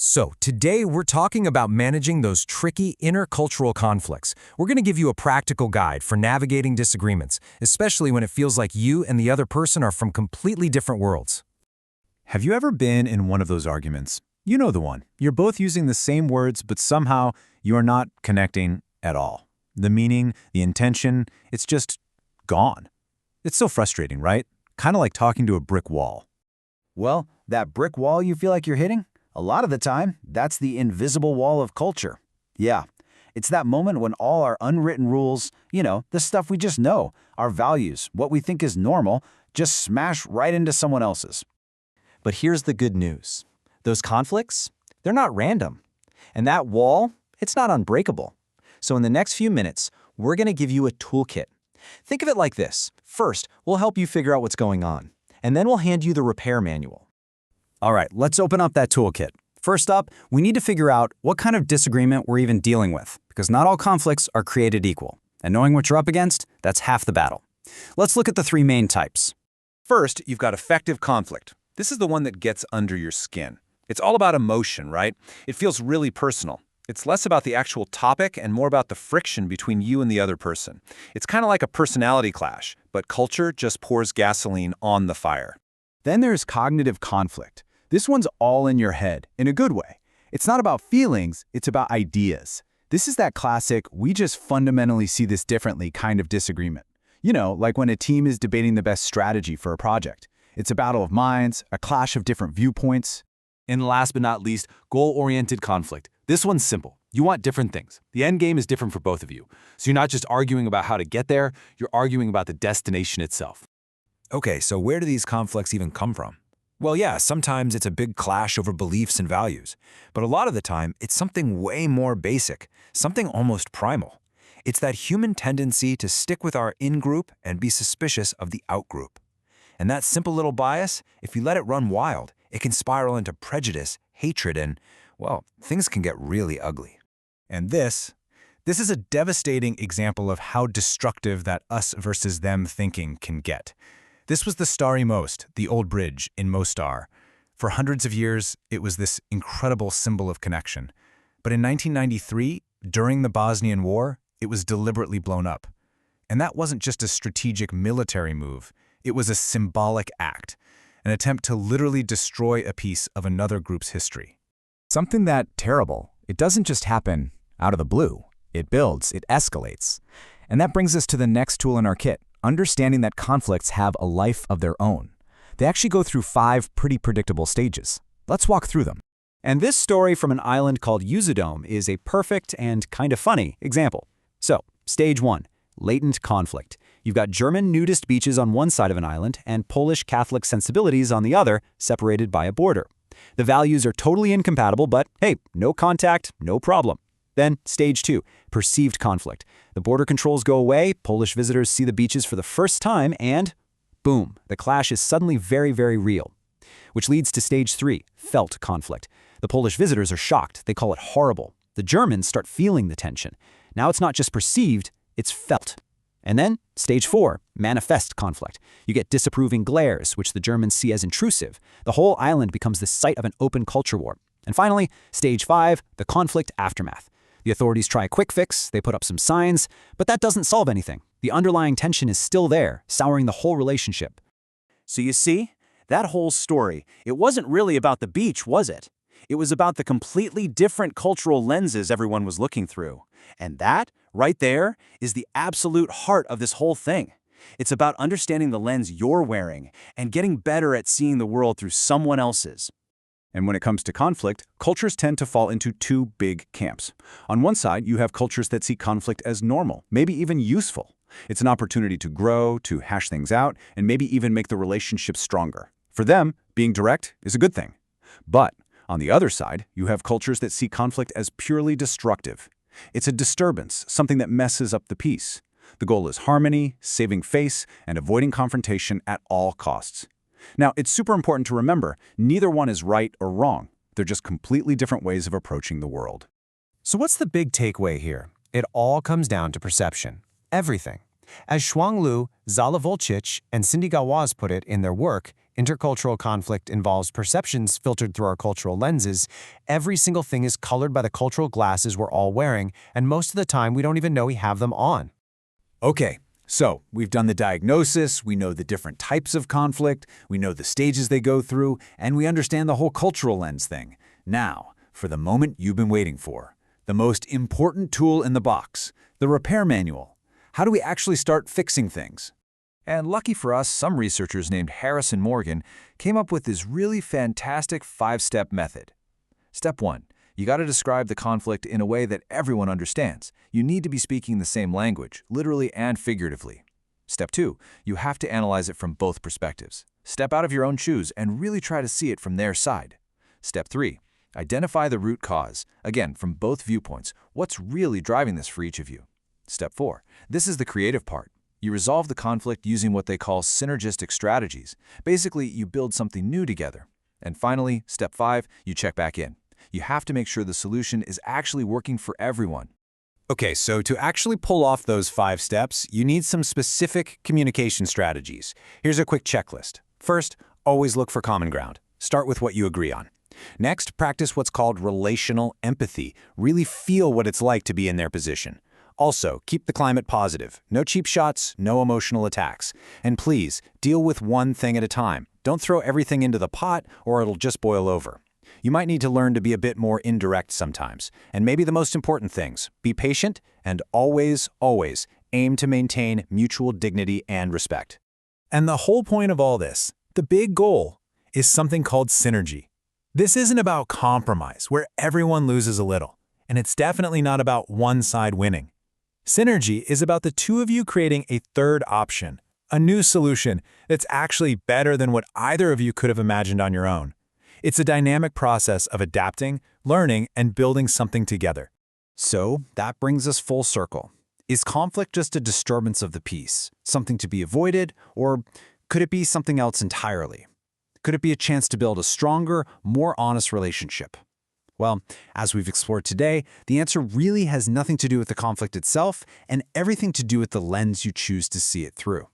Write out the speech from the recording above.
So, today we're talking about managing those tricky intercultural conflicts. We're going to give you a practical guide for navigating disagreements, especially when it feels like you and the other person are from completely different worlds. Have you ever been in one of those arguments? You know the one. You're both using the same words, but somehow you are not connecting at all. The meaning, the intention, it's just gone. It's so frustrating, right? Kind of like talking to a brick wall. Well, that brick wall you feel like you're hitting? A lot of the time, that's the invisible wall of culture. Yeah, it's that moment when all our unwritten rules, the stuff we just know, our values, what we think is normal, just smash right into someone else's. But here's the good news. Those conflicts, they're not random. And that wall, it's not unbreakable. So in the next few minutes, we're going to give you a toolkit. Think of it like this. First, we'll help you figure out what's going on. And then we'll hand you the repair manual. All right, let's open up that toolkit. First up, we need to figure out what kind of disagreement we're even dealing with, because not all conflicts are created equal. And knowing what you're up against, that's half the battle. Let's look at the three main types. First, you've got effective conflict. This is the one that gets under your skin. It's all about emotion, right? It feels really personal. It's less about the actual topic and more about the friction between you and the other person. It's kind of like a personality clash, but culture just pours gasoline on the fire. Then there's cognitive conflict. This one's all in your head, in a good way. It's not about feelings, it's about ideas. This is that classic, we just fundamentally see this differently kind of disagreement. Like when a team is debating the best strategy for a project. It's a battle of minds, a clash of different viewpoints. And last but not least, goal-oriented conflict. This one's simple. You want different things. The end game is different for both of you. So you're not just arguing about how to get there, you're arguing about the destination itself. Okay, so where do these conflicts even come from? Well, yeah, sometimes it's a big clash over beliefs and values. But a lot of the time, it's something way more basic, something almost primal. It's that human tendency to stick with our in-group and be suspicious of the out-group. And that simple little bias, if you let it run wild, it can spiral into prejudice, hatred, and, well, things can get really ugly. And this is a devastating example of how destructive that us versus them thinking can get. This was the Starry Most, the old bridge in Mostar. For hundreds of years, it was this incredible symbol of connection. But in 1993, during the Bosnian War, it was deliberately blown up. And that wasn't just a strategic military move. It was a symbolic act, an attempt to literally destroy a piece of another group's history. Something that terrible, it doesn't just happen out of the blue. It builds, it escalates. And that brings us to the next tool in our kit, understanding that conflicts have a life of their own. They actually go through 5 pretty predictable stages. Let's walk through them. And this story from an island called Usedom is a perfect and kind of funny example. So, stage 1, latent conflict. You've got German nudist beaches on one side of an island and Polish Catholic sensibilities on the other, separated by a border. The values are totally incompatible, but hey, no contact, no problem. Then, stage 2, perceived conflict. The border controls go away, Polish visitors see the beaches for the first time, and boom, the clash is suddenly very, very real. Which leads to stage 3, felt conflict. The Polish visitors are shocked, they call it horrible. The Germans start feeling the tension. Now it's not just perceived, it's felt. And then, stage 4, manifest conflict. You get disapproving glares, which the Germans see as intrusive. The whole island becomes the site of an open culture war. And finally, stage 5, the conflict aftermath. The authorities try a quick fix, they put up some signs, but that doesn't solve anything. The underlying tension is still there, souring the whole relationship. So you see, that whole story, it wasn't really about the beach, was it? It was about the completely different cultural lenses everyone was looking through. And that, right there, is the absolute heart of this whole thing. It's about understanding the lens you're wearing and getting better at seeing the world through someone else's. And when it comes to conflict, cultures tend to fall into 2 big camps. On one side, you have cultures that see conflict as normal, maybe even useful. It's an opportunity to grow, to hash things out, and maybe even make the relationship stronger. For them, being direct is a good thing. But on the other side, you have cultures that see conflict as purely destructive. It's a disturbance, something that messes up the peace. The goal is harmony, saving face, and avoiding confrontation at all costs. Now, it's super important to remember, neither one is right or wrong. They're just completely different ways of approaching the world. So what's the big takeaway here? It all comes down to perception. Everything. As Shuang Lu, Zala Volcic, and Cindy Gawaz put it in their work, Intercultural conflict involves perceptions filtered through our cultural lenses. Every single thing is colored by the cultural glasses we're all wearing, and most of the time we don't even know we have them on. Okay, so we've done the diagnosis, we know the different types of conflict, we know the stages they go through, and we understand the whole cultural lens thing. Now, for the moment you've been waiting for. The most important tool in the box, the repair manual. How do we actually start fixing things? And lucky for us, some researchers named Harris and Morgan came up with this really fantastic 5-step method. Step 1. You got to describe the conflict in a way that everyone understands. You need to be speaking the same language, literally and figuratively. Step 2. You have to analyze it from both perspectives. Step out of your own shoes and really try to see it from their side. Step 3. Identify the root cause, again, from both viewpoints. What's really driving this for each of you? Step 4. This is the creative part. You resolve the conflict using what they call synergistic strategies. Basically, you build something new together. And finally, step 5, you check back in. You have to make sure the solution is actually working for everyone. Okay, so to actually pull off those 5 steps, you need some specific communication strategies. Here's a quick checklist. First, always look for common ground. Start with what you agree on. Next, practice what's called relational empathy. Really feel what it's like to be in their position. Also, keep the climate positive. No cheap shots, no emotional attacks. And please, deal with one thing at a time. Don't throw everything into the pot or it'll just boil over. You might need to learn to be a bit more indirect sometimes. And maybe the most important things, be patient and always, always aim to maintain mutual dignity and respect. And the whole point of all this, the big goal, is something called synergy. This isn't about compromise, where everyone loses a little. And it's definitely not about one side winning. Synergy is about the two of you creating a third option, a new solution that's actually better than what either of you could have imagined on your own. It's a dynamic process of adapting, learning, and building something together. So that brings us full circle. Is conflict just a disturbance of the peace, something to be avoided, or could it be something else entirely? Could it be a chance to build a stronger, more honest relationship? Well, as we've explored today, the answer really has nothing to do with the conflict itself and everything to do with the lens you choose to see it through.